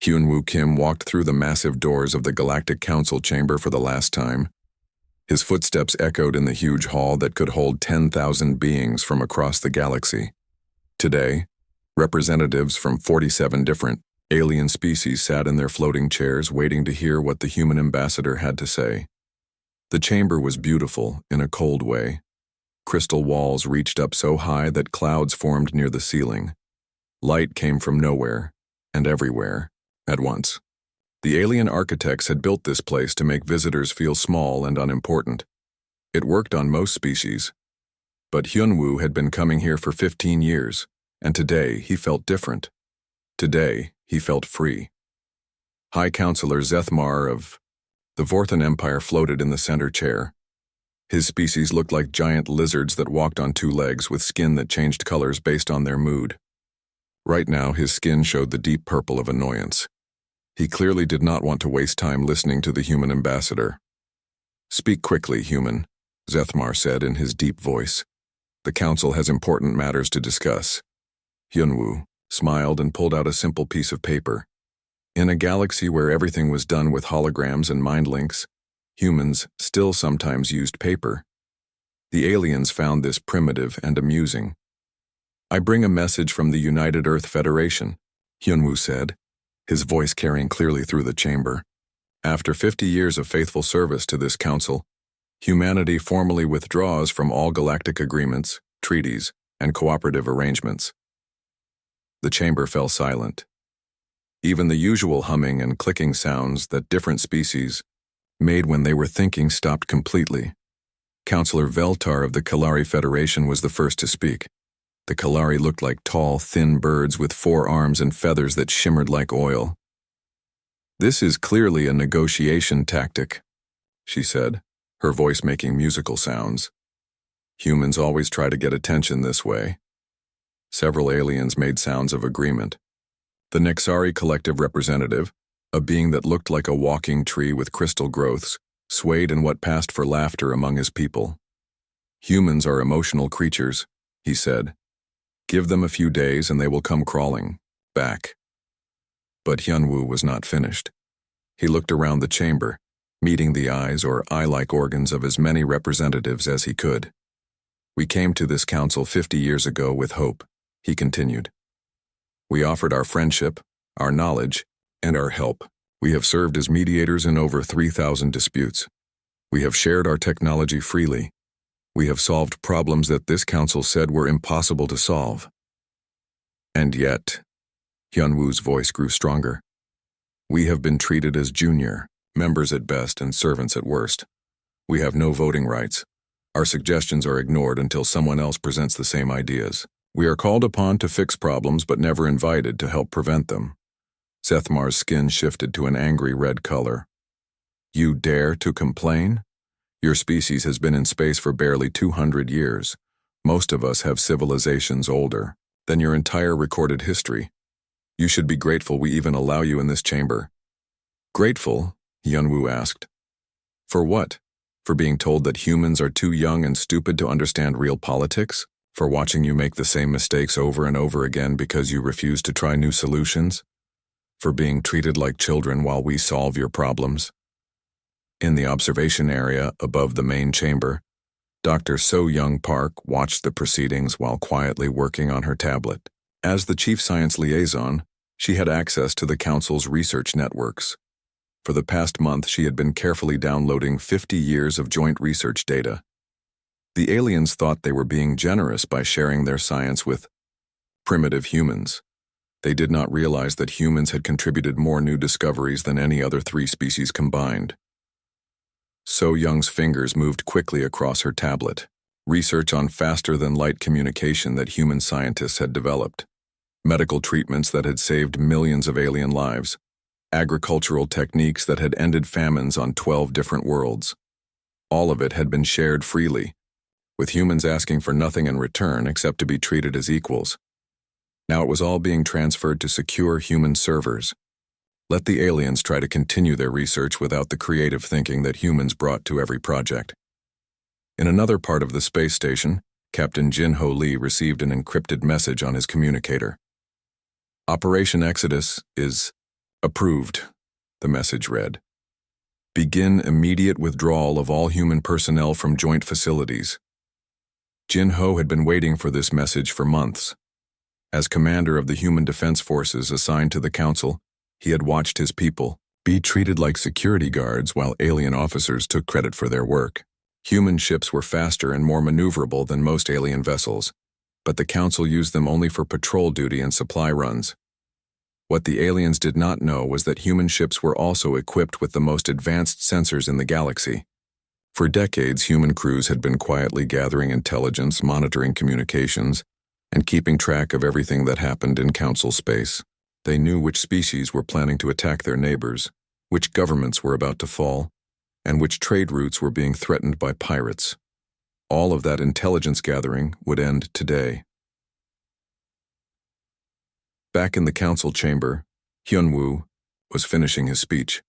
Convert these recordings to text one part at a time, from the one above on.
Hyunwoo Kim walked through the massive doors of the Galactic Council chamber for the last time. His footsteps echoed in the huge hall that could hold 10,000 beings from across the galaxy. Today, representatives from 47 different alien species sat in their floating chairs waiting to hear what the human ambassador had to say. The chamber was beautiful in a cold way. Crystal walls reached up so high that clouds formed near the ceiling. Light came from nowhere and everywhere at once. The alien architects had built this place to make visitors feel small and unimportant. It worked on most species. But Hyunwoo had been coming here for 15 years, and today he felt different. Today, he felt free. High Counselor Zethmar of the Vorthan Empire floated in the center chair. His species looked like giant lizards that walked on two legs with skin that changed colors based on their mood. Right now, his skin showed the deep purple of annoyance. He clearly did not want to waste time listening to the human ambassador. "Speak quickly, human," Zethmar said in his deep voice. "The council has important matters to discuss." Hyunwoo smiled and pulled out a simple piece of paper. In a galaxy where everything was done with holograms and mind links, humans still sometimes used paper. The aliens found this primitive and amusing. "I bring a message from the United Earth Federation," Hyunwoo said, his voice carrying clearly through the chamber. "After 50 years of faithful service to this council, humanity formally withdraws from all galactic agreements, treaties, and cooperative arrangements." The chamber fell silent. Even the usual humming and clicking sounds that different species made when they were thinking stopped completely. Counselor Veltar of the Kalari Federation was the first to speak. The Kalari looked like tall, thin birds with 4 arms and feathers that shimmered like oil. "This is clearly a negotiation tactic," she said, her voice making musical sounds. "Humans always try to get attention this way." Several aliens made sounds of agreement. The Nexari collective representative, a being that looked like a walking tree with crystal growths, swayed in what passed for laughter among his people. "Humans are emotional creatures," he said. "Give them a few days and they will come crawling back." But Hyunwoo was not finished. He looked around the chamber, meeting the eyes or eye-like organs of as many representatives as he could. "We came to this council 50 years ago with hope," he continued. "We offered our friendship, our knowledge, and our help. We have served as mediators in over 3,000 disputes. We have shared our technology freely. We have solved problems that this council said were impossible to solve. And yet," Hyunwoo's voice grew stronger, "we have been treated as junior, members at best and servants at worst. We have no voting rights. Our suggestions are ignored until someone else presents the same ideas. We are called upon to fix problems but never invited to help prevent them." Zethmar's skin shifted to an angry red color. "You dare to complain? Your species has been in space for barely 200 years. Most of us have civilizations older than your entire recorded history. You should be grateful we even allow you in this chamber." "Grateful?" Hyunwoo asked. "For what? For being told that humans are too young and stupid to understand real politics? For watching you make the same mistakes over and over again because you refuse to try new solutions? For being treated like children while we solve your problems?" In the observation area above the main chamber, Dr. So-Young Park watched the proceedings while quietly working on her tablet. As the chief science liaison, she had access to the council's research networks. For the past month, she had been carefully downloading 50 years of joint research data. The aliens thought they were being generous by sharing their science with primitive humans. They did not realize that humans had contributed more new discoveries than any other 3 species combined. So-Young's fingers moved quickly across her tablet. Research on faster-than-light communication that human scientists had developed. Medical treatments that had saved millions of alien lives. Agricultural techniques that had ended famines on 12 different worlds. All of it had been shared freely, with humans asking for nothing in return except to be treated as equals. Now it was all being transferred to secure human servers. Let the aliens try to continue their research without the creative thinking that humans brought to every project. In another part of the space station, Captain Jin-Ho Lee received an encrypted message on his communicator. "Operation Exodus is Approved, the message read. Begin immediate withdrawal of all human personnel from joint facilities. Jin Ho had been waiting for this message for months. As commander of the Human Defense Forces assigned to the Council, he had watched his people be treated like security guards while alien officers took credit for their work. Human ships were faster and more maneuverable than most alien vessels, but the Council used them only for patrol duty and supply runs. What the aliens did not know was that human ships were also equipped with the most advanced sensors in the galaxy. For decades, human crews had been quietly gathering intelligence, monitoring communications, and keeping track of everything that happened in Council space. They knew which species were planning to attack their neighbors, which governments were about to fall, and which trade routes were being threatened by pirates. All of that intelligence gathering would end today. Back in the council chamber, Hyun-woo was finishing his speech.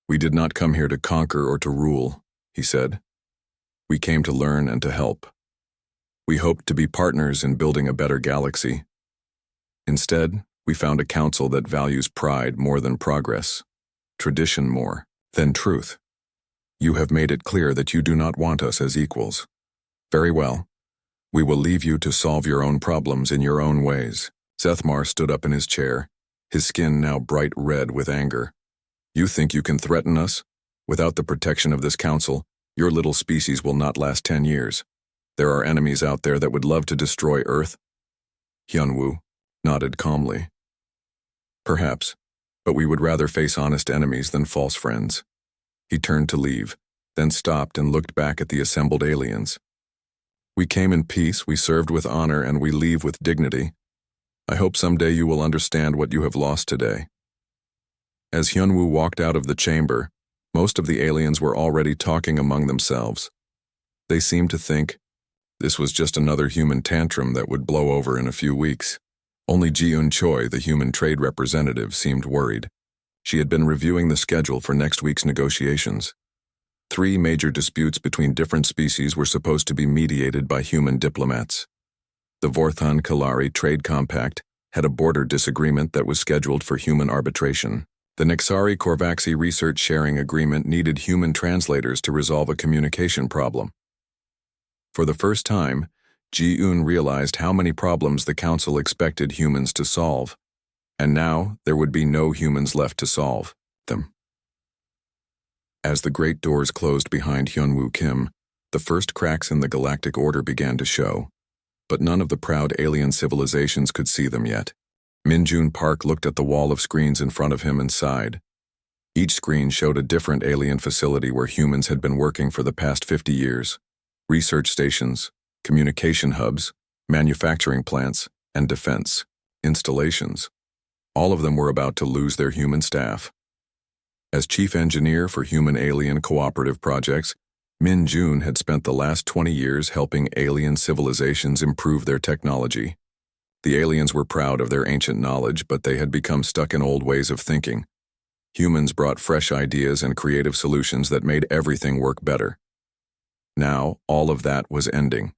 "We did not come here to conquer or to rule," he said. "We came to learn and to help. We hoped to be partners in building a better galaxy. Instead, we found a council that values pride more than progress, tradition more than truth. You have made it clear that you do not want us as equals. Very well. We will leave you to solve your own problems in your own ways." Zethmar stood up in his chair, his skin now bright red with anger. "You think you can threaten us? Without the protection of this council, your little species will not last 10 years. There are enemies out there that would love to destroy Earth." Hyun-woo nodded calmly. "Perhaps, but we would rather face honest enemies than false friends." He turned to leave, then stopped and looked back at the assembled aliens. "We came in peace, we served with honor, and we leave with dignity. I hope someday you will understand what you have lost today." As Hyun-woo walked out of the chamber, most of the aliens were already talking among themselves. They seemed to think this was just another human tantrum that would blow over in a few weeks. Only Ji-eun Choi, the human trade representative, seemed worried. She had been reviewing the schedule for next week's negotiations. 3 major disputes between different species were supposed to be mediated by human diplomats. The Vorthon-Kalari Trade Compact had a border disagreement that was scheduled for human arbitration. The Nexari-Korvaxi Research Sharing Agreement needed human translators to resolve a communication problem. For the first time, Ji-eun realized how many problems the Council expected humans to solve, and now there would be no humans left to solve them. As the great doors closed behind Hyun-woo Kim, the first cracks in the galactic order began to show. But none of the proud alien civilizations could see them yet. Min-jun Park looked at the wall of screens in front of him and sighed. Each screen showed a different alien facility where humans had been working for the past 50 years. Research stations, communication hubs, manufacturing plants, and defense installations. All of them were about to lose their human staff. As chief engineer for human-alien cooperative projects, Min-jun had spent the last 20 years helping alien civilizations improve their technology. The aliens were proud of their ancient knowledge, but they had become stuck in old ways of thinking. Humans brought fresh ideas and creative solutions that made everything work better. Now, all of that was ending.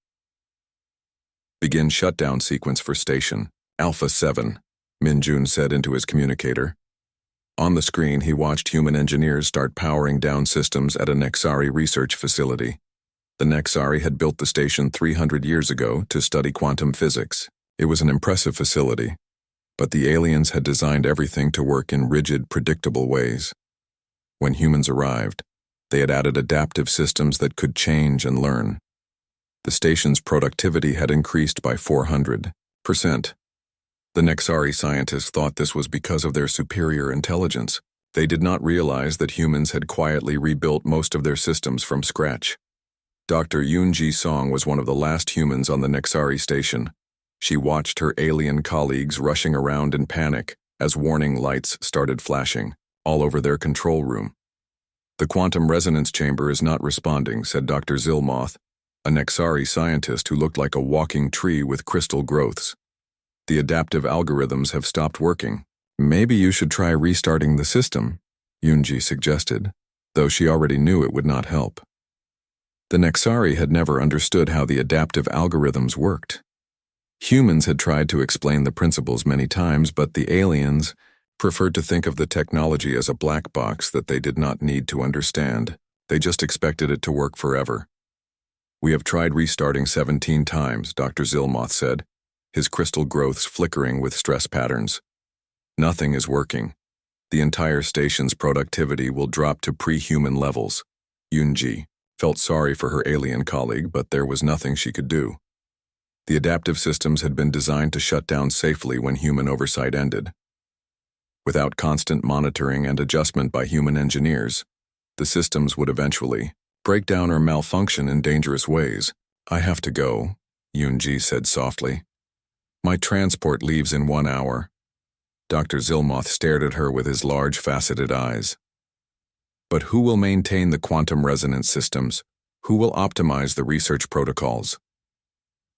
"Begin shutdown sequence for station Alpha 7, Min-jun said into his communicator. On the screen, he watched human engineers start powering down systems at a Nexari research facility. The Nexari had built the station 300 years ago to study quantum physics. It was an impressive facility, but the aliens had designed everything to work in rigid, predictable ways. When humans arrived, they had added adaptive systems that could change and learn. The station's productivity had increased by 400%. The Nexari scientists thought this was because of their superior intelligence. They did not realize that humans had quietly rebuilt most of their systems from scratch. Dr. Yoon Ji-song was one of the last humans on the Nexari station. She watched her alien colleagues rushing around in panic as warning lights started flashing all over their control room. "The quantum resonance chamber is not responding," said Dr. Zilmoth, a Nexari scientist who looked like a walking tree with crystal growths. "The adaptive algorithms have stopped working." "Maybe you should try restarting the system," Yoonji suggested, though she already knew it would not help. The Nexari had never understood how the adaptive algorithms worked. Humans had tried to explain the principles many times, but the aliens, preferred to think of the technology as a black box that they did not need to understand. They just expected it to work forever. "We have tried restarting 17 times, Dr. Zilmoth said, his crystal growths flickering with stress patterns. Nothing is working. The entire station's productivity will drop to pre-human levels." Yunji felt sorry for her alien colleague, but there was nothing she could do. The adaptive systems had been designed to shut down safely when human oversight ended. Without constant monitoring and adjustment by human engineers, the systems would eventually break down or malfunction in dangerous ways. "I have to go," Yunji said softly. "My transport leaves in 1 hour." Dr. Zilmoth stared at her with his large, faceted eyes. "But who will maintain the quantum resonance systems? Who will optimize the research protocols?"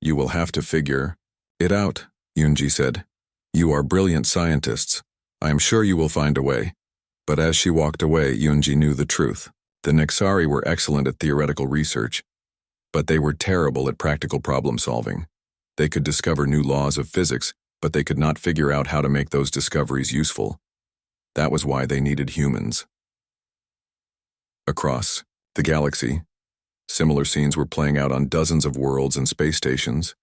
"You will have to figure it out," Yunji said. "You are brilliant scientists. I am sure you will find a way." But as she walked away, Yunji knew the truth. The Nexari were excellent at theoretical research, but they were terrible at practical problem-solving. They could discover new laws of physics, but they could not figure out how to make those discoveries useful. That was why they needed humans. Across the galaxy, similar scenes were playing out on dozens of worlds and space stations.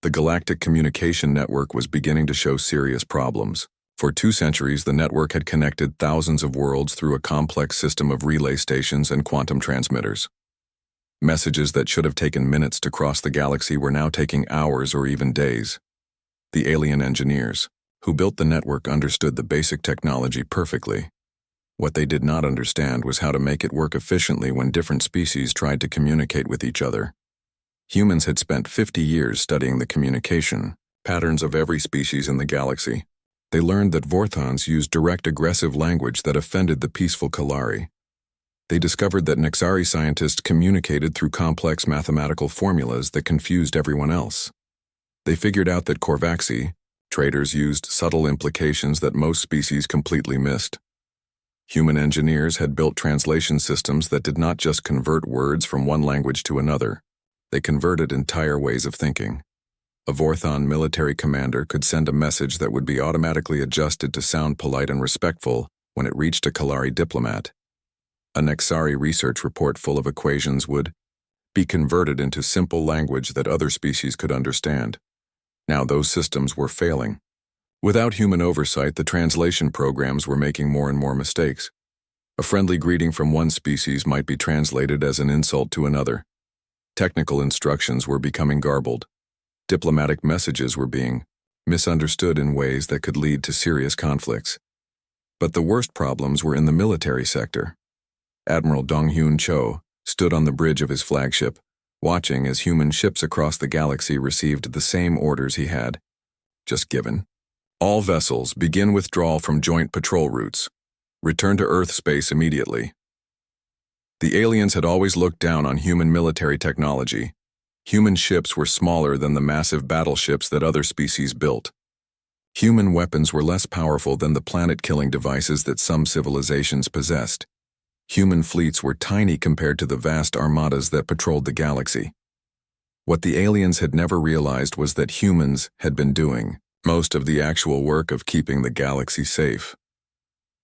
The galactic communication network was beginning to show serious problems. For 2 centuries, the network had connected thousands of worlds through a complex system of relay stations and quantum transmitters. Messages that should have taken minutes to cross the galaxy were now taking hours or even days. The alien engineers who built the network understood the basic technology perfectly. What they did not understand was how to make it work efficiently when different species tried to communicate with each other. Humans had spent 50 years studying the communication patterns of every species in the galaxy. They learned that Vorthons used direct aggressive language that offended the peaceful Kalari. They discovered that Nexari scientists communicated through complex mathematical formulas that confused everyone else. They figured out that Korvaxi traders used subtle implications that most species completely missed. Human engineers had built translation systems that did not just convert words from one language to another. They converted entire ways of thinking. A Vorthon military commander could send a message that would be automatically adjusted to sound polite and respectful when it reached a Kalari diplomat. A Nexari research report full of equations would be converted into simple language that other species could understand. Now those systems were failing. Without human oversight, the translation programs were making more and more mistakes. A friendly greeting from one species might be translated as an insult to another. Technical instructions were becoming garbled. Diplomatic messages were being misunderstood in ways that could lead to serious conflicts. But the worst problems were in the military sector. Admiral Donghyun Cho stood on the bridge of his flagship, watching as human ships across the galaxy received the same orders he had just given. "All vessels, begin withdrawal from joint patrol routes. Return to Earth space immediately." The aliens had always looked down on human military technology. Human ships were smaller than the massive battleships that other species built. Human weapons were less powerful than the planet-killing devices that some civilizations possessed. Human fleets were tiny compared to the vast armadas that patrolled the galaxy. What the aliens had never realized was that humans had been doing most of the actual work of keeping the galaxy safe.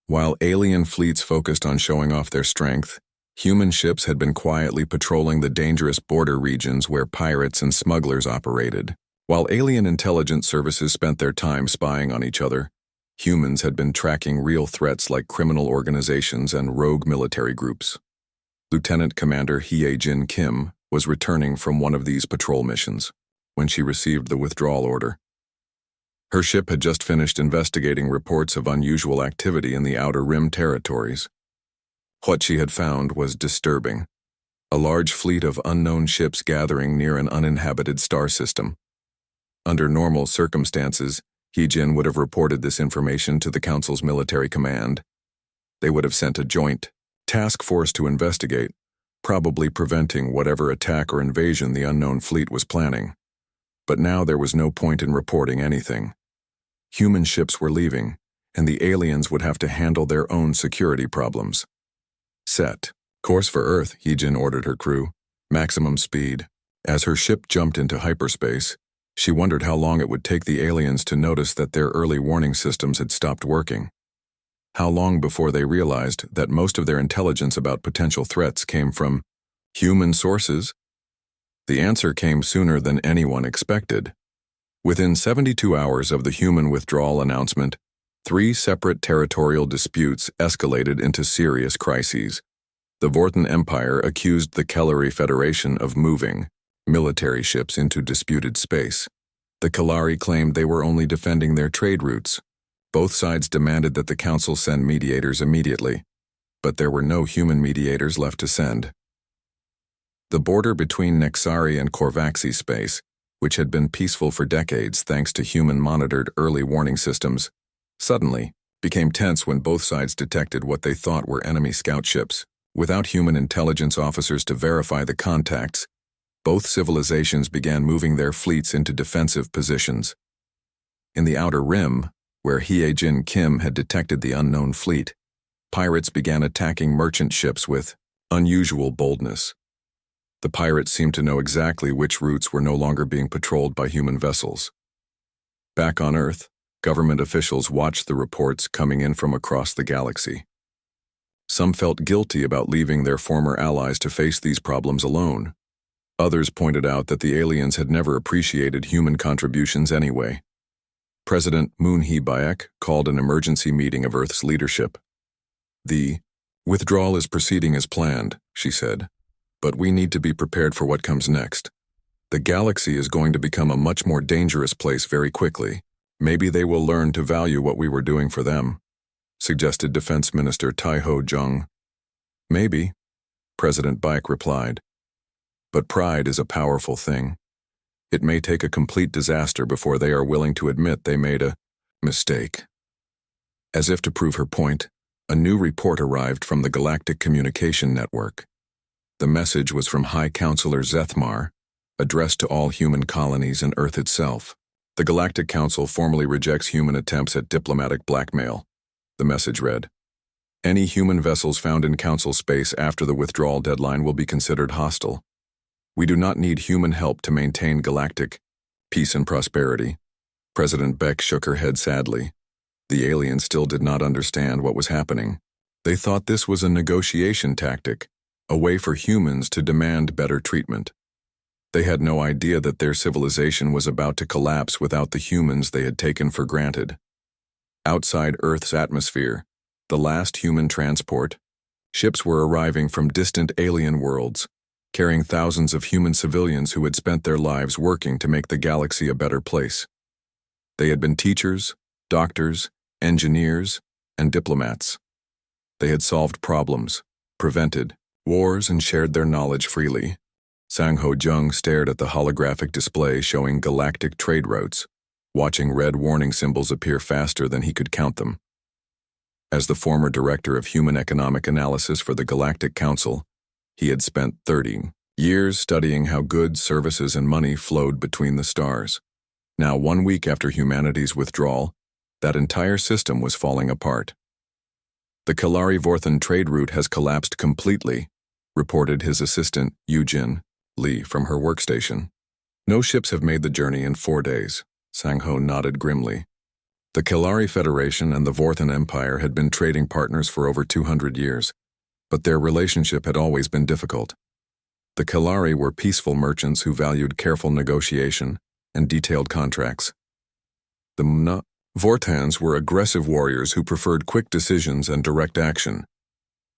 While alien fleets focused on showing off their strength, human ships had been quietly patrolling the dangerous border regions where pirates and smugglers operated. While alien intelligence services spent their time spying on each other, humans had been tracking real threats like criminal organizations and rogue military groups. Lieutenant Commander Hye-Jin Kim was returning from one of these patrol missions when she received the withdrawal order. Her ship had just finished investigating reports of unusual activity in the Outer Rim territories. What she had found was disturbing. A large fleet of unknown ships gathering near an uninhabited star system. Under normal circumstances, Hye-Jin would have reported this information to the Council's military command. They would have sent a joint task force to investigate, probably preventing whatever attack or invasion the unknown fleet was planning. But now there was no point in reporting anything. Human ships were leaving, and the aliens would have to handle their own security problems. "Set course for Earth," Hye-Jin ordered her crew. "Maximum speed." As her ship jumped into hyperspace, she wondered how long it would take the aliens to notice that their early warning systems had stopped working. How long before they realized that most of their intelligence about potential threats came from human sources? The answer came sooner than anyone expected. Within 72 hours of the human withdrawal announcement, 3 separate territorial disputes escalated into serious crises. The Vorten Empire accused the Kellari Federation of moving military ships into disputed space. The Kellari claimed they were only defending their trade routes. Both sides demanded that the council send mediators immediately, but there were no human mediators left to send. The border between Nexari and Korvaxi space, which had been peaceful for decades thanks to human-monitored early warning systems, suddenly became tense when both sides detected what they thought were enemy scout ships. Without human intelligence officers to verify the contacts, both civilizations began moving their fleets into defensive positions. In the Outer Rim, where Hyejin Kim had detected the unknown fleet, pirates began attacking merchant ships with unusual boldness. The pirates seemed to know exactly which routes were no longer being patrolled by human vessels. Back on Earth, government officials watched the reports coming in from across the galaxy. Some felt guilty about leaving their former allies to face these problems alone. Others pointed out that the aliens had never appreciated human contributions anyway. President Moon-hee Bayek called an emergency meeting of Earth's leadership. "The withdrawal is proceeding as planned," she said, "but we need to be prepared for what comes next. The galaxy is going to become a much more dangerous place very quickly. Maybe they will learn to value what we were doing for them," suggested Defense Minister Tai-ho Jung. "Maybe," President Bayek replied. "But pride is a powerful thing. It may take a complete disaster before they are willing to admit they made a mistake." As if to prove her point, a new report arrived from the Galactic Communication Network. The message was from High Counselor Zethmar, addressed to all human colonies and Earth itself. "The Galactic Council formally rejects human attempts at diplomatic blackmail," the message read. "Any human vessels found in Council space after the withdrawal deadline will be considered hostile. We do not need human help to maintain galactic peace and prosperity." President Beck shook her head sadly. The aliens still did not understand what was happening. They thought this was a negotiation tactic, a way for humans to demand better treatment. They had no idea that their civilization was about to collapse without the humans they had taken for granted. Outside Earth's atmosphere, the last human transport, ships were arriving from distant alien worlds, carrying thousands of human civilians who had spent their lives working to make the galaxy a better place. They had been teachers, doctors, engineers, and diplomats. They had solved problems, prevented wars, and shared their knowledge freely. Sang-ho Jung stared at the holographic display showing galactic trade routes, watching red warning symbols appear faster than he could count them. As the former director of human economic analysis for the Galactic Council, he had spent 30 years studying how goods, services, and money flowed between the stars. Now, 1 week after humanity's withdrawal, that entire system was falling apart. "The Kellari-Vorthen trade route has collapsed completely," reported his assistant, Eugene Lee, from her workstation. "No ships have made the journey in 4 days." Sang-ho nodded grimly. The Kellari Federation and the Vorthen Empire had been trading partners for over 200 years, but their relationship had always been difficult. The Kellari were peaceful merchants who valued careful negotiation and detailed contracts. The Vortans were aggressive warriors who preferred quick decisions and direct action.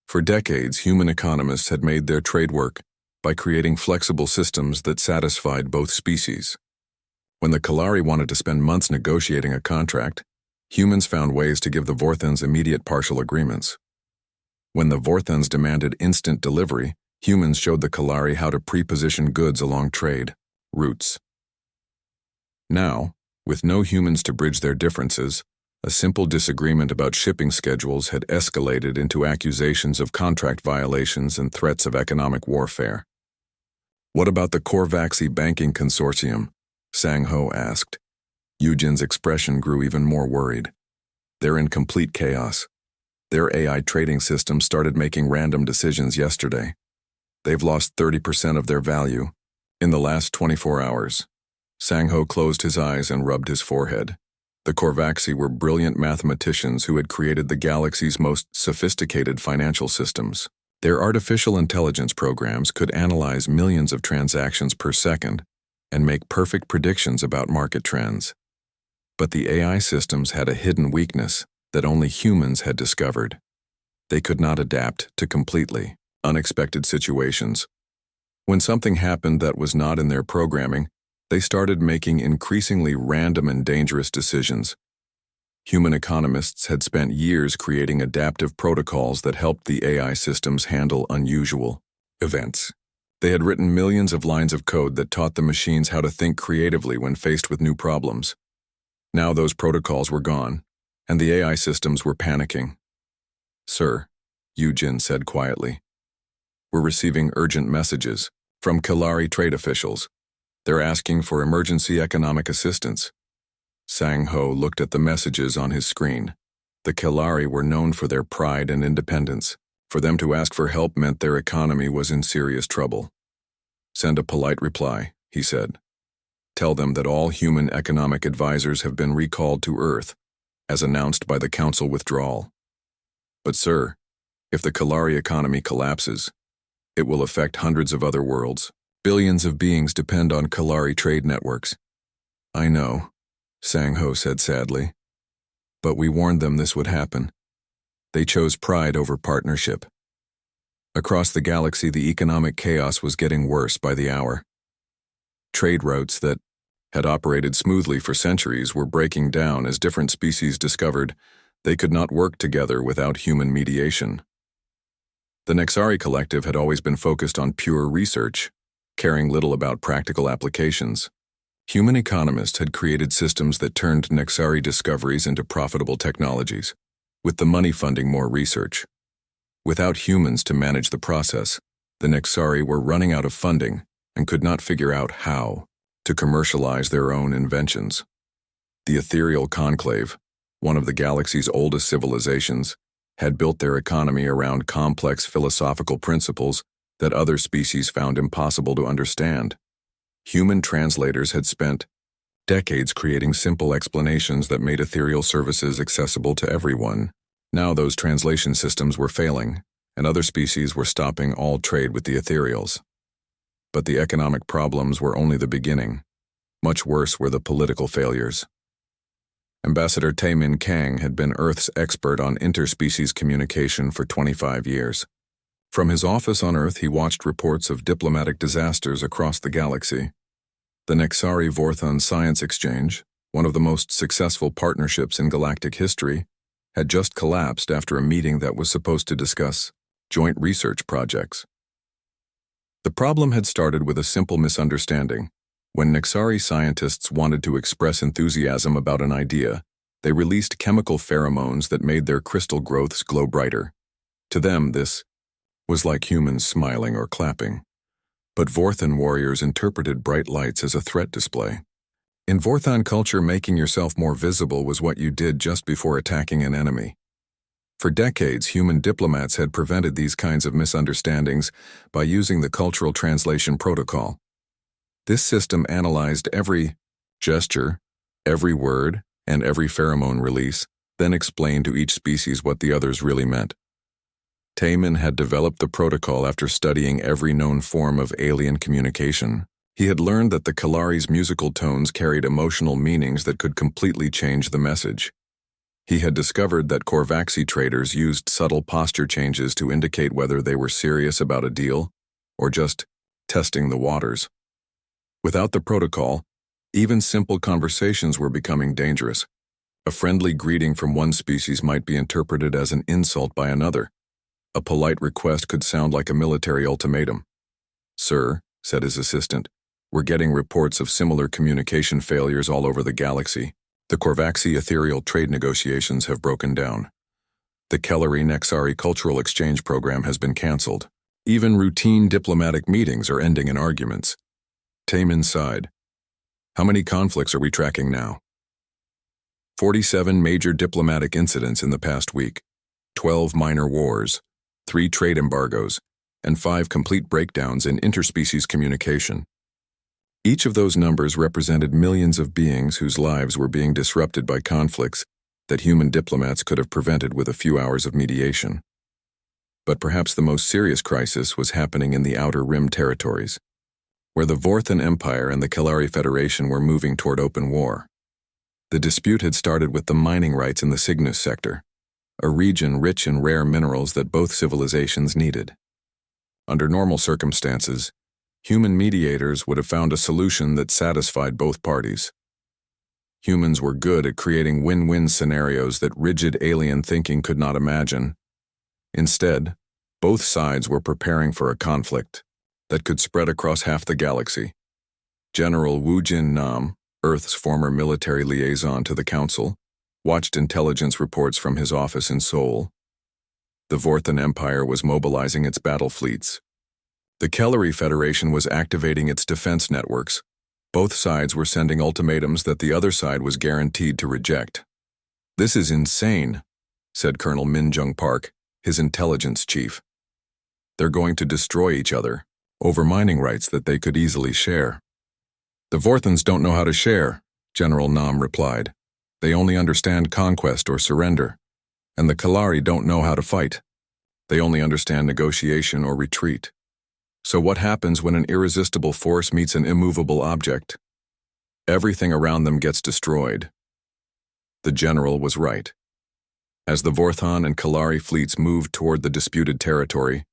For decades, human economists had made their trade work by creating flexible systems that satisfied both species. When the Kellari wanted to spend months negotiating a contract, humans found ways to give the Vorthans immediate partial agreements. When the Vorthans demanded instant delivery, humans showed the Kellari how to pre-position goods along trade routes. Now, with no humans to bridge their differences, a simple disagreement about shipping schedules had escalated into accusations of contract violations and threats of economic warfare. "What about the Korvaxi banking consortium?" Sang-ho asked. Eugen's expression grew even more worried. "They're in complete chaos. Their AI trading system started making random decisions yesterday. They've lost 30% of their value in the last 24 hours. Sang-ho closed his eyes and rubbed his forehead. The Korvaxi were brilliant mathematicians who had created the galaxy's most sophisticated financial systems. Their artificial intelligence programs could analyze millions of transactions per second and make perfect predictions about market trends. But the AI systems had a hidden weakness that only humans had discovered. They could not adapt to completely unexpected situations. When something happened that was not in their programming, they started making increasingly random and dangerous decisions. Human economists had spent years creating adaptive protocols that helped the AI systems handle unusual events. They had written millions of lines of code that taught the machines how to think creatively when faced with new problems. Now those protocols were gone, and the AI systems were panicking. "Sir," Yujin said quietly, "we're receiving urgent messages from Kalari trade officials. They're asking for emergency economic assistance." Sang Ho looked at the messages on his screen. The Kalari were known for their pride and independence. For them to ask for help meant their economy was in serious trouble. "Send a polite reply," he said. "Tell them that all human economic advisors have been recalled to Earth, as announced by the Council withdrawal." "But sir, if the Kalari economy collapses, it will affect hundreds of other worlds. Billions of beings depend on Kalari trade networks." "I know," Sang Ho said sadly. "But we warned them this would happen. They chose pride over partnership." Across the galaxy, the economic chaos was getting worse by the hour. Trade routes that had operated smoothly for centuries were breaking down as different species discovered they could not work together without human mediation. The Nexari Collective had always been focused on pure research, caring little about practical applications. Human economists had created systems that turned Nexari discoveries into profitable technologies, with the money funding more research. Without humans to manage the process, the Nexari were running out of funding and could not figure out how to commercialize their own inventions. The Ethereal Conclave, one of the galaxy's oldest civilizations, had built their economy around complex philosophical principles that other species found impossible to understand. Human translators had spent decades creating simple explanations that made ethereal services accessible to everyone. Now those translation systems were failing, and other species were stopping all trade with the ethereals. But the economic problems were only the beginning. Much worse were the political failures. Ambassador Taemin Kang had been Earth's expert on interspecies communication for 25 years. From his office on Earth, he watched reports of diplomatic disasters across the galaxy. The Nexari-Vorthon Science Exchange, one of the most successful partnerships in galactic history, had just collapsed after a meeting that was supposed to discuss joint research projects. The problem had started with a simple misunderstanding. When Nexari scientists wanted to express enthusiasm about an idea, they released chemical pheromones that made their crystal growths glow brighter. To them, this was like humans smiling or clapping. But Vorthon warriors interpreted bright lights as a threat display. In Vorthon culture, making yourself more visible was what you did just before attacking an enemy. For decades, human diplomats had prevented these kinds of misunderstandings by using the cultural translation protocol. This system analyzed every gesture, every word, and every pheromone release, then explained to each species what the others really meant. Taemin had developed the protocol after studying every known form of alien communication. He had learned that the Kalari's musical tones carried emotional meanings that could completely change the message. He had discovered that Korvaxi traders used subtle posture changes to indicate whether they were serious about a deal or just testing the waters. Without the protocol, even simple conversations were becoming dangerous. A friendly greeting from one species might be interpreted as an insult by another. A polite request could sound like a military ultimatum. "Sir," said his assistant, "we're getting reports of similar communication failures all over the galaxy. The Korvaxi ethereal trade negotiations have broken down. The Kellery-Nexari cultural exchange program has been cancelled. Even routine diplomatic meetings are ending in arguments." Taemin sighed. "How many conflicts are we tracking now?" 47 major diplomatic incidents in the past week, 12 minor wars, 3 trade embargoes, and 5 complete breakdowns in interspecies communication. Each of those numbers represented millions of beings whose lives were being disrupted by conflicts that human diplomats could have prevented with a few hours of mediation. But perhaps the most serious crisis was happening in the Outer Rim territories, where the Vorthan Empire and the Kalari Federation were moving toward open war. The dispute had started with the mining rights in the Cygnus sector, a region rich in rare minerals that both civilizations needed. Under normal circumstances, human mediators would have found a solution that satisfied both parties. Humans were good at creating win-win scenarios that rigid alien thinking could not imagine. Instead, both sides were preparing for a conflict that could spread across half the galaxy. General Wu Jin Nam, Earth's former military liaison to the Council, watched intelligence reports from his office in Seoul. The Vorthan Empire was mobilizing its battle fleets. The Kalari Federation was activating its defense networks. Both sides were sending ultimatums that the other side was guaranteed to reject. "This is insane," said Colonel Min Jung Park, his intelligence chief. "They're going to destroy each other over mining rights that they could easily share." "The Vorthans don't know how to share," General Nam replied. "They only understand conquest or surrender. And the Kalari don't know how to fight. They only understand negotiation or retreat. So what happens when an irresistible force meets an immovable object? Everything around them gets destroyed." The general was right. As the Vorthan and Kalari fleets moved toward the disputed territory,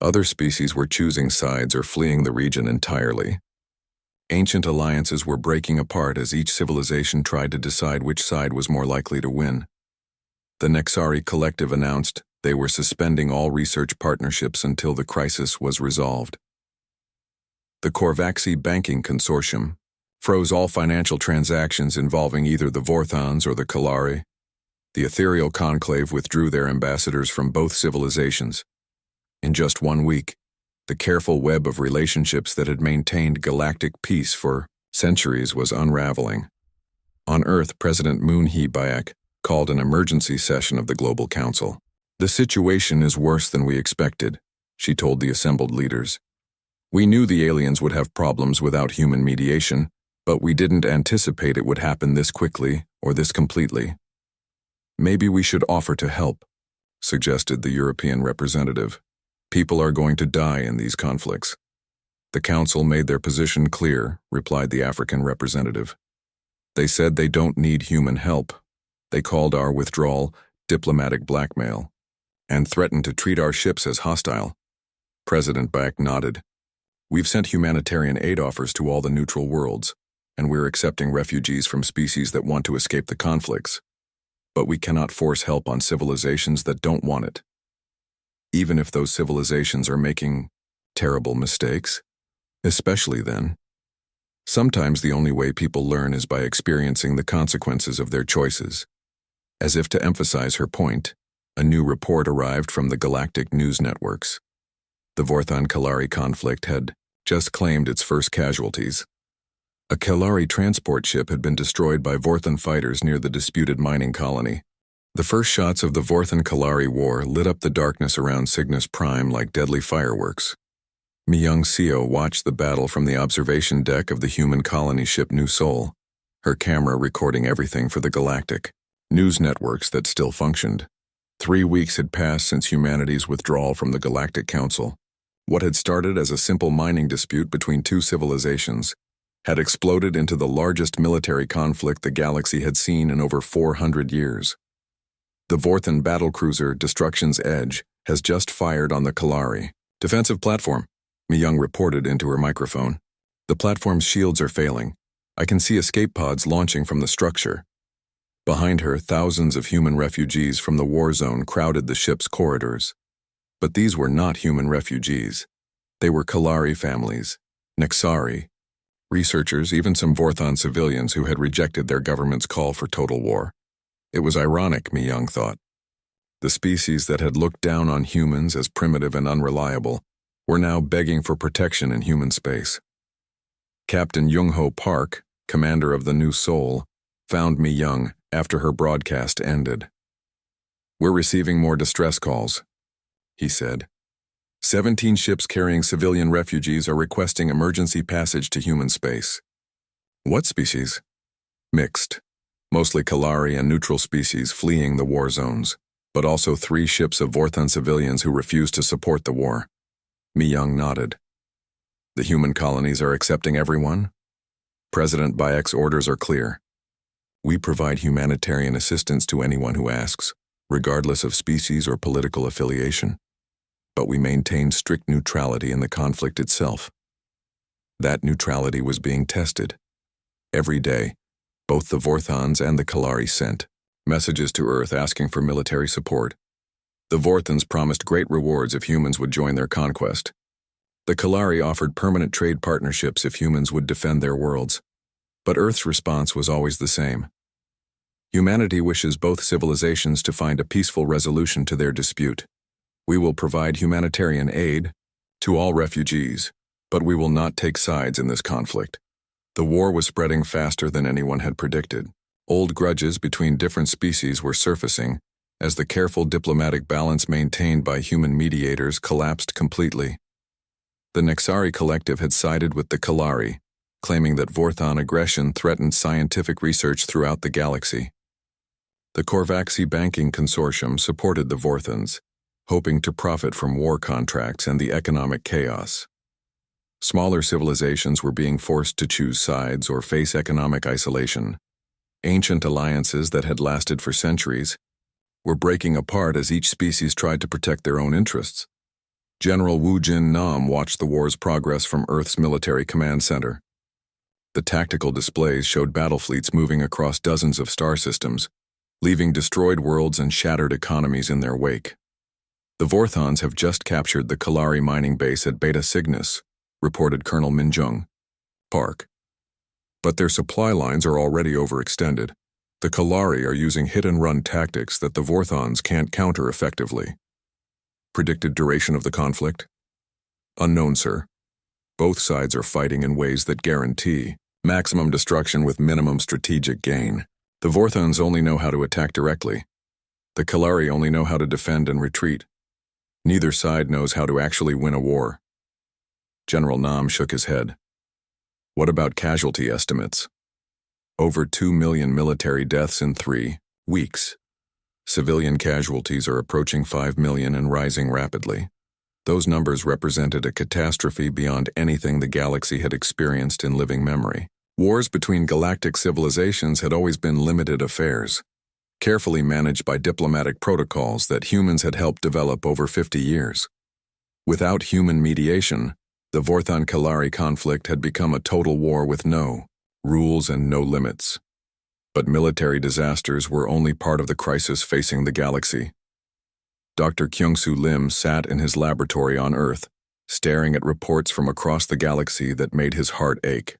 other species were choosing sides or fleeing the region entirely. Ancient alliances were breaking apart as each civilization tried to decide which side was more likely to win. The Nexari Collective announced they were suspending all research partnerships until the crisis was resolved. The Korvaxi Banking Consortium froze all financial transactions involving either the Vorthans or the Kalari. The ethereal conclave withdrew their ambassadors from both civilizations. In just 1 week, the careful web of relationships that had maintained galactic peace for centuries was unraveling. On Earth, President Moon Hee-Baek called an emergency session of the Global Council. "The situation is worse than we expected," she told the assembled leaders. "We knew the aliens would have problems without human mediation, but we didn't anticipate it would happen this quickly or this completely. Maybe we should offer to help," suggested the European representative. "People are going to die in these conflicts." "The Council made their position clear," replied the African representative. "They said they don't need human help. They called our withdrawal diplomatic blackmail and threatened to treat our ships as hostile." President Baek nodded. "We've sent humanitarian aid offers to all the neutral worlds, and we're accepting refugees from species that want to escape the conflicts. But we cannot force help on civilizations that don't want it, even if those civilizations are making terrible mistakes, especially then. Sometimes the only way people learn is by experiencing the consequences of their choices." As if to emphasize her point, a new report arrived from the galactic news networks. The Vorthan-Kalari conflict had just claimed its first casualties. A Kalari transport ship had been destroyed by Vorthan fighters near the disputed mining colony. The first shots of the Vorthan-Kalari war lit up the darkness around Cygnus Prime like deadly fireworks. Mi-young Seo watched the battle from the observation deck of the human colony ship New Sol, her camera recording everything for the galactic news networks that still functioned. 3 weeks had passed since humanity's withdrawal from the Galactic Council. What had started as a simple mining dispute between two civilizations had exploded into the largest military conflict the galaxy had seen in over 400 years. The Vorthan battlecruiser Destruction's Edge has just fired on the Kalari defensive platform, Mi-young reported into her microphone. "The platform's shields are failing. I can see escape pods launching from the structure." Behind her, thousands of human refugees from the war zone crowded the ship's corridors. But these were not human refugees. They were Kalari families, Nexari, researchers, even some Vorthan civilians who had rejected their government's call for total war. It was ironic, Mi-young thought. The species that had looked down on humans as primitive and unreliable were now begging for protection in human space. Captain Jung-ho Park, commander of the New Sol, found Mi-young after her broadcast ended. "We're receiving more distress calls," he said. 17 ships carrying civilian refugees are requesting emergency passage to human space. What species? Mixed. Mostly Kalari and neutral species fleeing the war zones, but also 3 ships of Vorthon civilians who refuse to support the war. Mi-young nodded. The human colonies are accepting everyone? President Bayek's orders are clear. We provide humanitarian assistance to anyone who asks, regardless of species or political affiliation. But we maintain strict neutrality in the conflict itself. That neutrality was being tested. Every day, both the Vorthons and the Kalari sent messages to Earth asking for military support. The Vorthons promised great rewards if humans would join their conquest. The Kalari offered permanent trade partnerships if humans would defend their worlds. But Earth's response was always the same. Humanity wishes both civilizations to find a peaceful resolution to their dispute. We will provide humanitarian aid to all refugees, but we will not take sides in this conflict. The war was spreading faster than anyone had predicted. Old grudges between different species were surfacing as the careful diplomatic balance maintained by human mediators collapsed completely. The Nexari collective had sided with the Kalari, claiming that Vorthon aggression threatened scientific research throughout the galaxy. The Korvaxi Banking Consortium supported the Vorthons, hoping to profit from war contracts and the economic chaos. Smaller civilizations were being forced to choose sides or face economic isolation. Ancient alliances that had lasted for centuries were breaking apart as each species tried to protect their own interests. General Wu Jin Nam watched the war's progress from Earth's military command center. The tactical displays showed battle fleets moving across dozens of star systems, leaving destroyed worlds and shattered economies in their wake. The Vorthons have just captured the Kalari mining base at Beta Cygnus, reported Colonel Minjung Park. But their supply lines are already overextended. The Kalari are using hit-and-run tactics that the Vorthons can't counter effectively. Predicted duration of the conflict? Unknown, sir. Both sides are fighting in ways that guarantee maximum destruction with minimum strategic gain. The Vorthons only know how to attack directly. The Kalari only know how to defend and retreat. Neither side knows how to actually win a war. General Nam shook his head. What about casualty estimates? Over 2 million military deaths in 3 weeks. Civilian casualties are approaching 5 million and rising rapidly. Those numbers represented a catastrophe beyond anything the galaxy had experienced in living memory. Wars between galactic civilizations had always been limited affairs, carefully managed by diplomatic protocols that humans had helped develop over 50 years. Without human mediation, the Vorthon-Kalari conflict had become a total war with no rules and no limits. But military disasters were only part of the crisis facing the galaxy. Dr. Kyung-Soo Lim sat in his laboratory on Earth, staring at reports from across the galaxy that made his heart ache.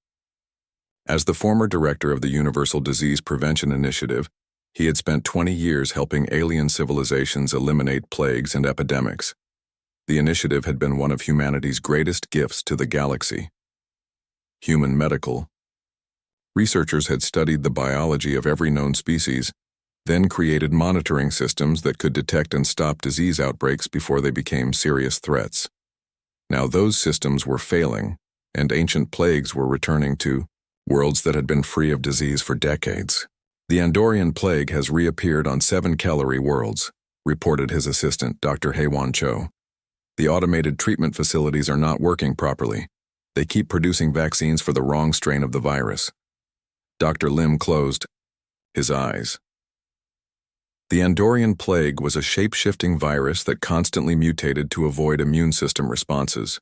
As the former director of the Universal Disease Prevention Initiative, he had spent 20 years helping alien civilizations eliminate plagues and epidemics. The initiative had been one of humanity's greatest gifts to the galaxy. Human medical. Researchers had studied the biology of every known species, then created monitoring systems that could detect and stop disease outbreaks before they became serious threats. Now those systems were failing, and ancient plagues were returning to worlds that had been free of disease for decades. The Andorian plague has reappeared on 7 Kalari worlds, reported his assistant, Dr. Haewon Cho. The automated treatment facilities are not working properly. They keep producing vaccines for the wrong strain of the virus. Dr. Lim closed his eyes. The Andorian plague was a shape-shifting virus that constantly mutated to avoid immune system responses.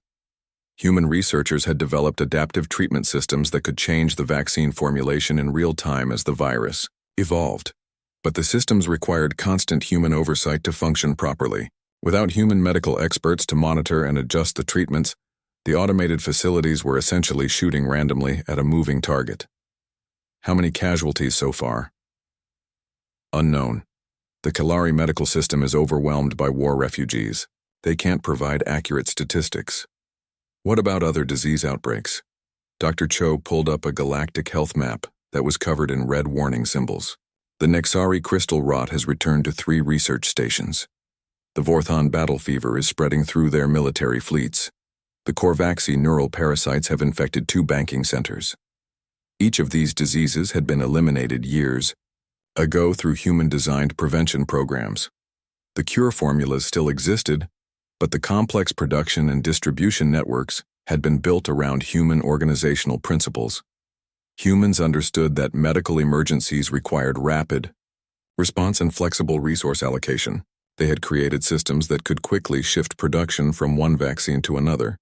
Human researchers had developed adaptive treatment systems that could change the vaccine formulation in real time as the virus evolved. But the systems required constant human oversight to function properly. Without human medical experts to monitor and adjust the treatments, the automated facilities were essentially shooting randomly at a moving target. How many casualties so far? Unknown. The Kalari medical system is overwhelmed by war refugees. They can't provide accurate statistics. What about other disease outbreaks? Dr. Cho pulled up a galactic health map that was covered in red warning symbols. The Nexari crystal rot has returned to 3 research stations. The Vorthon battle fever is spreading through their military fleets. The Corvaxi neural parasites have infected 2 banking centers. Each of these diseases had been eliminated years ago through human-designed prevention programs. The cure formulas still existed, but the complex production and distribution networks had been built around human organizational principles. Humans understood that medical emergencies required rapid response and flexible resource allocation. They had created systems that could quickly shift production from one vaccine to another,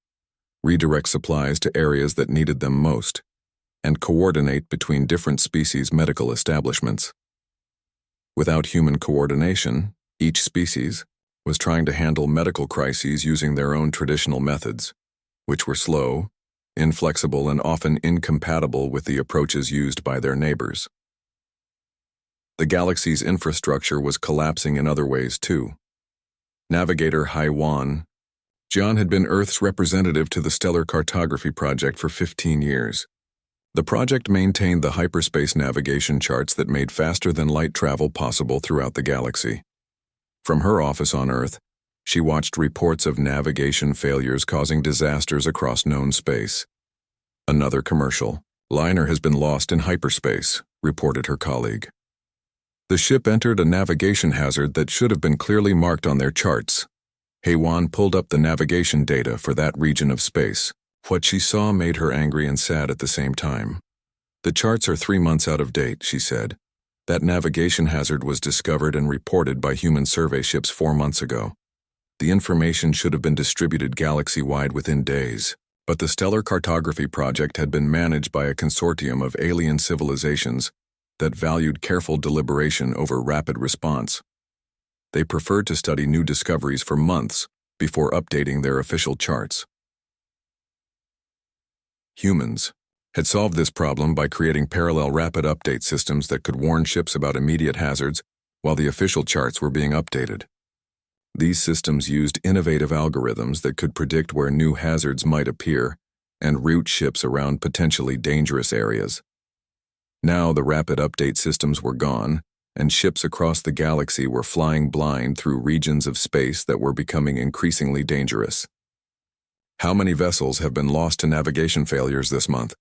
redirect supplies to areas that needed them most, and coordinate between different species' medical establishments. Without human coordination, each species was trying to handle medical crises using their own traditional methods, which were slow, inflexible, and often incompatible with the approaches used by their neighbors. The galaxy's infrastructure was collapsing in other ways too. Navigator Haiwan John had been Earth's representative to the Stellar Cartography Project for 15 years. The project maintained the hyperspace navigation charts that made faster-than-light travel possible throughout the galaxy. From her office on Earth, she watched reports of navigation failures causing disasters across known space. Another commercial liner has been lost in hyperspace, reported her colleague. The ship entered a navigation hazard that should have been clearly marked on their charts. Heywan pulled up the navigation data for that region of space. What she saw made her angry and sad at the same time. The charts are 3 months out of date, she said. That navigation hazard was discovered and reported by human survey ships 4 months ago. The information should have been distributed galaxy-wide within days, but the Stellar Cartography Project had been managed by a consortium of alien civilizations that valued careful deliberation over rapid response. They preferred to study new discoveries for months before updating their official charts. Humans had solved this problem by creating parallel rapid update systems that could warn ships about immediate hazards while the official charts were being updated. These systems used innovative algorithms that could predict where new hazards might appear and route ships around potentially dangerous areas. Now the rapid update systems were gone, and ships across the galaxy were flying blind through regions of space that were becoming increasingly dangerous. How many vessels have been lost to navigation failures this month?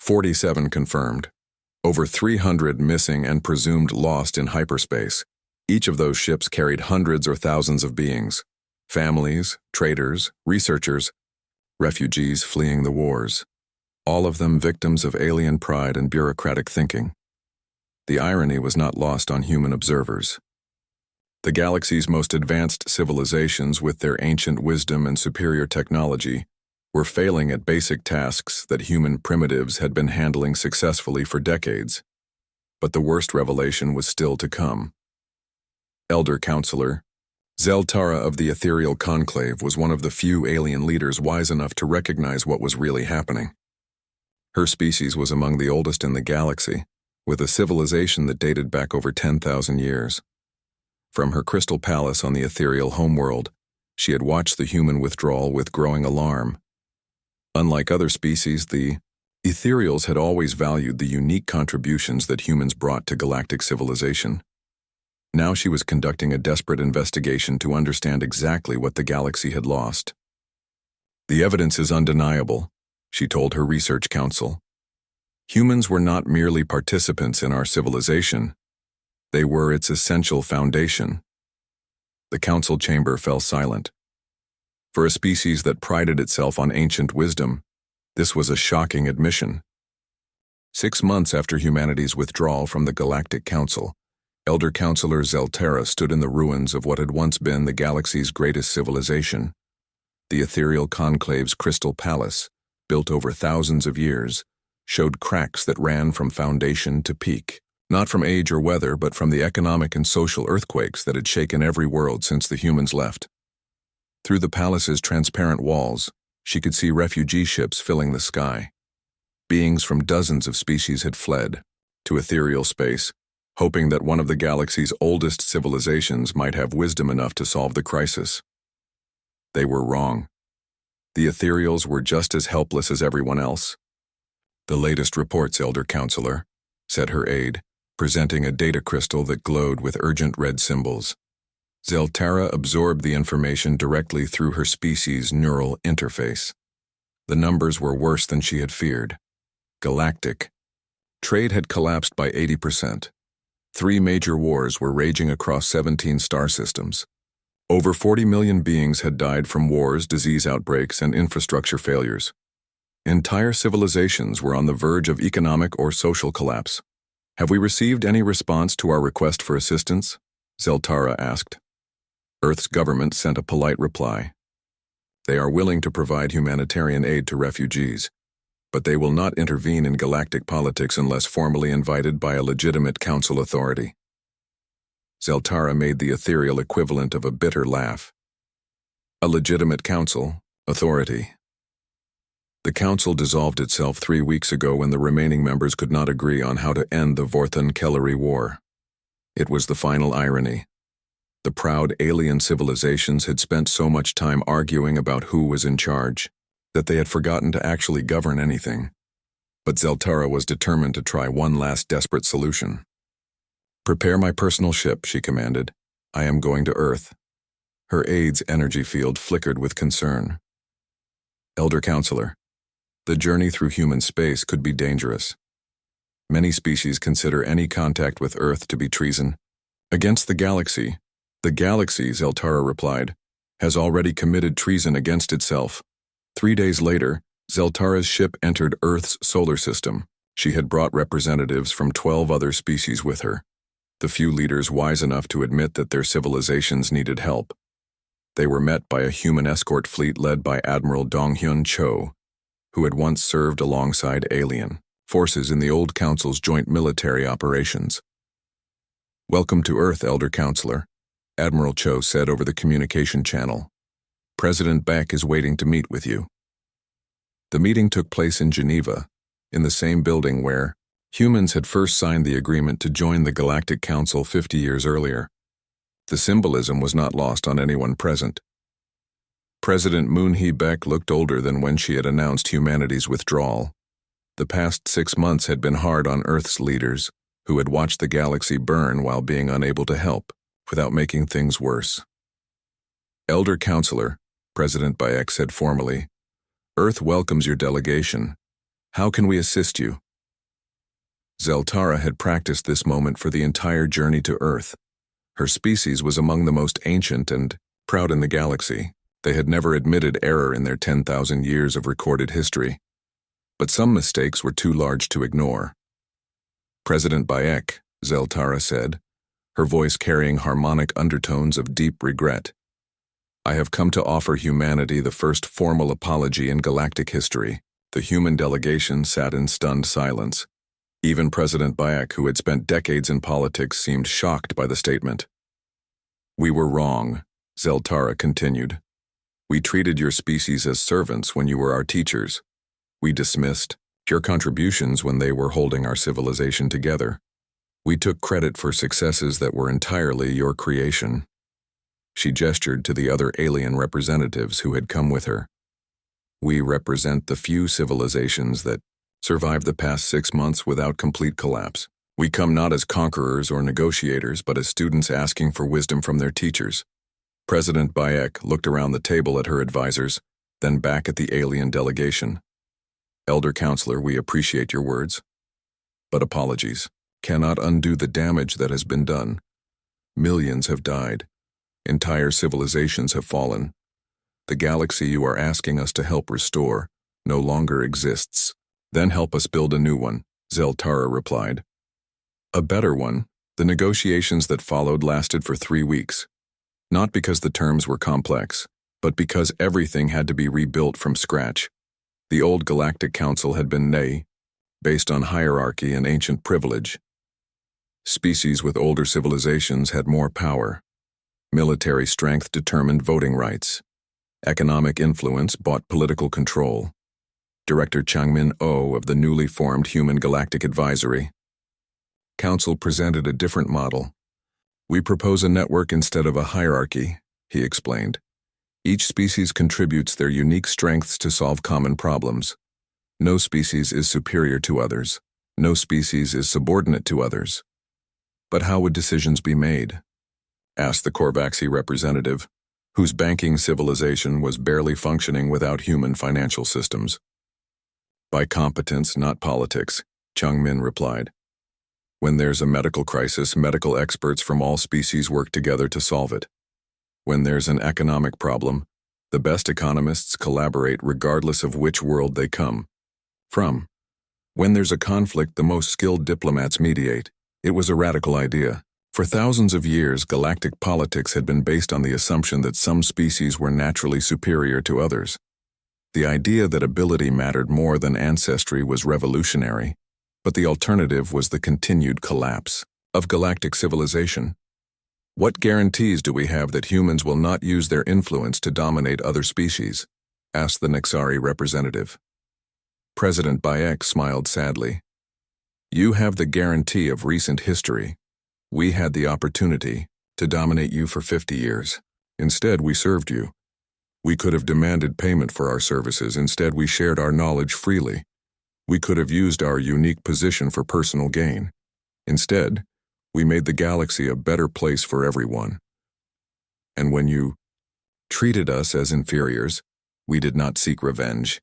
47 confirmed. Over 300 missing and presumed lost in hyperspace. Each of those ships carried hundreds or thousands of beings. Families, traders, researchers, refugees fleeing the wars. All of them victims of alien pride and bureaucratic thinking. The irony was not lost on human observers. The galaxy's most advanced civilizations, with their ancient wisdom and superior technology, were failing at basic tasks that human primitives had been handling successfully for decades. But the worst revelation was still to come. Elder Counselor Zeltara of the Ethereal Conclave was one of the few alien leaders wise enough to recognize what was really happening. Her species was among the oldest in the galaxy, with a civilization that dated back over 10,000 years. From her crystal palace on the ethereal homeworld, she had watched the human withdrawal with growing alarm. Unlike other species, the ethereals had always valued the unique contributions that humans brought to galactic civilization. Now she was conducting a desperate investigation to understand exactly what the galaxy had lost. The evidence is undeniable, she told her research council. Humans were not merely participants in our civilization. They were its essential foundation. The council chamber fell silent. For a species that prided itself on ancient wisdom, this was a shocking admission. 6 months after humanity's withdrawal from the Galactic Council, Elder Counselor Zeltara stood in the ruins of what had once been the galaxy's greatest civilization. The Ethereal Conclave's crystal palace, built over thousands of years, showed cracks that ran from foundation to peak, not from age or weather, but from the economic and social earthquakes that had shaken every world since the humans left. Through the palace's transparent walls, she could see refugee ships filling the sky. Beings from dozens of species had fled to ethereal space, hoping that one of the galaxy's oldest civilizations might have wisdom enough to solve the crisis. They were wrong. The ethereals were just as helpless as everyone else. The latest reports, Elder Counselor, said her aide, presenting a data crystal that glowed with urgent red symbols. Zeltara absorbed the information directly through her species' neural interface. The numbers were worse than she had feared. Galactic. Trade had collapsed by 80%. 3 major wars were raging across 17 star systems. Over 40 million beings had died from wars, disease outbreaks, and infrastructure failures. Entire civilizations were on the verge of economic or social collapse. "Have we received any response to our request for assistance?" Zeltara asked. Earth's government sent a polite reply. "They are willing to provide humanitarian aid to refugees, but they will not intervene in galactic politics unless formally invited by a legitimate council authority." Zeltara made the ethereal equivalent of a bitter laugh. A legitimate council authority. The council dissolved itself 3 weeks ago when the remaining members could not agree on how to end the Vorthon-Kellery War. It was the final irony. The proud alien civilizations had spent so much time arguing about who was in charge that they had forgotten to actually govern anything. But Zeltara was determined to try one last desperate solution. "Prepare my personal ship," she commanded. "I am going to Earth." Her aide's energy field flickered with concern. "Elder Counselor, the journey through human space could be dangerous. Many species consider any contact with Earth to be treason. Against the galaxy, Zeltara replied, has already committed treason against itself." 3 days later, Zeltara's ship entered Earth's solar system. She had brought representatives from 12 other species with her, the few leaders wise enough to admit that their civilizations needed help. They were met by a human escort fleet led by Admiral Donghyun Cho, who had once served alongside alien forces in the old Council's joint military operations. "Welcome to Earth, Elder Counselor," Admiral Cho said over the communication channel. "President Beck is waiting to meet with you." The meeting took place in Geneva, in the same building where humans had first signed the agreement to join the Galactic Council 50 years earlier. The symbolism was not lost on anyone present. President Moon-hee Beck looked older than when she had announced humanity's withdrawal. The past 6 months had been hard on Earth's leaders, who had watched the galaxy burn while being unable to help, without making things worse. "Elder Counselor," President Bayek said formally, "Earth welcomes your delegation. How can we assist you?" Zeltara had practiced this moment for the entire journey to Earth. Her species was among the most ancient and proud in the galaxy. They had never admitted error in their 10,000 years of recorded history. But some mistakes were too large to ignore. "President Bayek," Zeltara said, her voice carrying harmonic undertones of deep regret, "I have come to offer humanity the first formal apology in galactic history." The human delegation sat in stunned silence. Even President Bayek, who had spent decades in politics, seemed shocked by the statement. "We were wrong," Zeltara continued. "We treated your species as servants when you were our teachers. We dismissed your contributions when they were holding our civilization together. We took credit for successes that were entirely your creation." She gestured to the other alien representatives who had come with her. "We represent the few civilizations that survived the past 6 months without complete collapse. We come not as conquerors or negotiators, but as students asking for wisdom from their teachers." President Bayek looked around the table at her advisors, then back at the alien delegation. "Elder Counselor, we appreciate your words, but apologies cannot undo the damage that has been done. Millions have died. Entire civilizations have fallen. The galaxy you are asking us to help restore no longer exists. Then help us build a new one," Zeltara replied. "A better one." The negotiations that followed lasted for 3 weeks. Not because the terms were complex, but because everything had to be rebuilt from scratch. The old Galactic Council had been based on hierarchy and ancient privilege. Species with older civilizations had more power. Military strength determined voting rights. Economic influence bought political control. Director Changmin Oh of the newly formed Human Galactic Advisory Council presented a different model. "We propose a network instead of a hierarchy," he explained. "Each species contributes their unique strengths to solve common problems. No species is superior to others. No species is subordinate to others. But how would decisions be made? asked the Corvaxi representative, whose banking civilization was barely functioning without human financial systems. By competence, not politics, Changmin replied. When there's a medical crisis, medical experts from all species work together to solve it. When there's an economic problem, the best economists collaborate regardless of which world they come from. When there's a conflict, the most skilled diplomats mediate. It was a radical idea. For thousands of years, galactic politics had been based on the assumption that some species were naturally superior to others. The idea that ability mattered more than ancestry was revolutionary, but the alternative was the continued collapse of galactic civilization. What guarantees do we have that humans will not use their influence to dominate other species? Asked the Nexari representative. President Bayek smiled sadly. You have the guarantee of recent history. We had the opportunity to dominate you for 50 years. Instead, we served you. We could have demanded payment for our services. Instead, we shared our knowledge freely. We could have used our unique position for personal gain. Instead, we made the galaxy a better place for everyone. And when you treated us as inferiors, we did not seek revenge.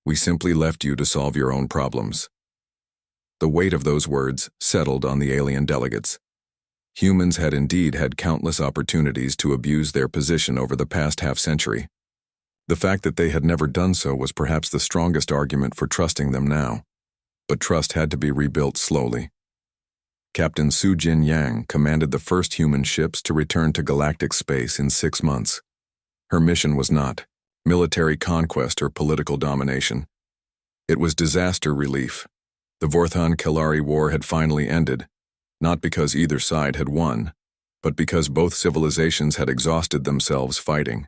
We simply left you to solve your own problems. The weight of those words settled on the alien delegates. Humans had indeed had countless opportunities to abuse their position over the past half-century. The fact that they had never done so was perhaps the strongest argument for trusting them now. But trust had to be rebuilt slowly. Captain Su Jin Yang commanded the first human ships to return to galactic space in 6 months. Her mission was not military conquest or political domination. It was disaster relief. The Vorthan-Kelari War had finally ended, not because either side had won, but because both civilizations had exhausted themselves fighting.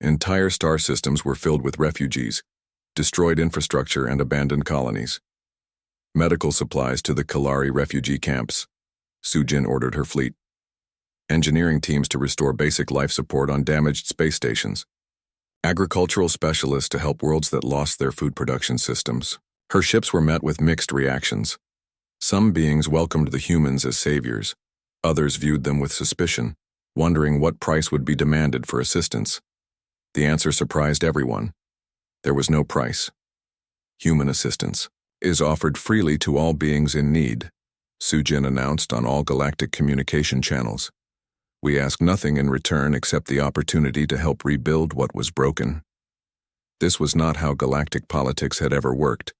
Entire star systems were filled with refugees, destroyed infrastructure, and abandoned colonies. Medical supplies to the Kelari refugee camps. Sujin ordered her fleet. Engineering teams to restore basic life support on damaged space stations. Agricultural specialists to help worlds that lost their food production systems. Her ships were met with mixed reactions. Some beings welcomed the humans as saviors. Others viewed them with suspicion, wondering what price would be demanded for assistance. The answer surprised everyone. There was no price. Human assistance is offered freely to all beings in need, Sujin announced on all galactic communication channels. We ask nothing in return except the opportunity to help rebuild what was broken. This was not how galactic politics had ever worked.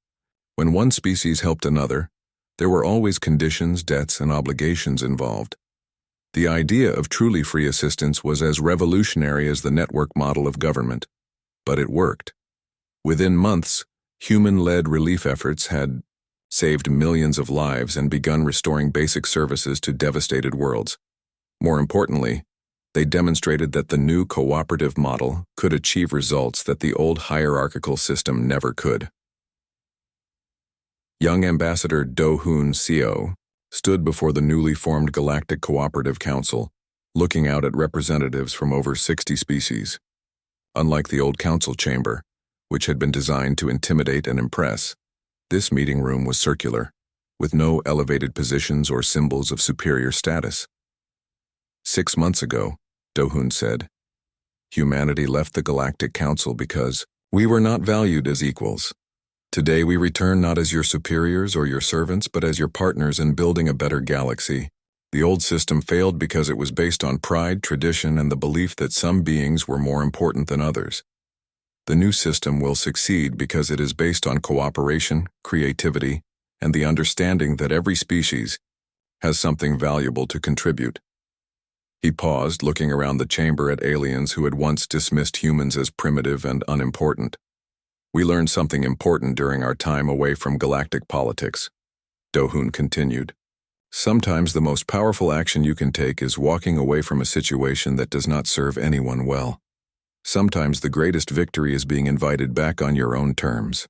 When one species helped another, there were always conditions, debts, and obligations involved. The idea of truly free assistance was as revolutionary as the network model of government, but it worked. Within months, human-led relief efforts had saved millions of lives and begun restoring basic services to devastated worlds. More importantly, they demonstrated that the new cooperative model could achieve results that the old hierarchical system never could. Young Ambassador Do-Hoon Seo stood before the newly formed Galactic Cooperative Council, looking out at representatives from over 60 species. Unlike the old council chamber, which had been designed to intimidate and impress, this meeting room was circular, with no elevated positions or symbols of superior status. 6 months ago, Do-Hoon said, humanity left the Galactic Council because we were not valued as equals. Today we return not as your superiors or your servants, but as your partners in building a better galaxy. The old system failed because it was based on pride, tradition, and the belief that some beings were more important than others. The new system will succeed because it is based on cooperation, creativity, and the understanding that every species has something valuable to contribute. He paused, looking around the chamber at aliens who had once dismissed humans as primitive and unimportant. We learned something important during our time away from galactic politics, Do-Hoon continued. Sometimes the most powerful action you can take is walking away from a situation that does not serve anyone well. Sometimes the greatest victory is being invited back on your own terms.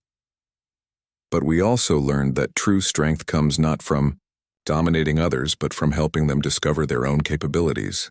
But we also learned that true strength comes not from dominating others, but from helping them discover their own capabilities.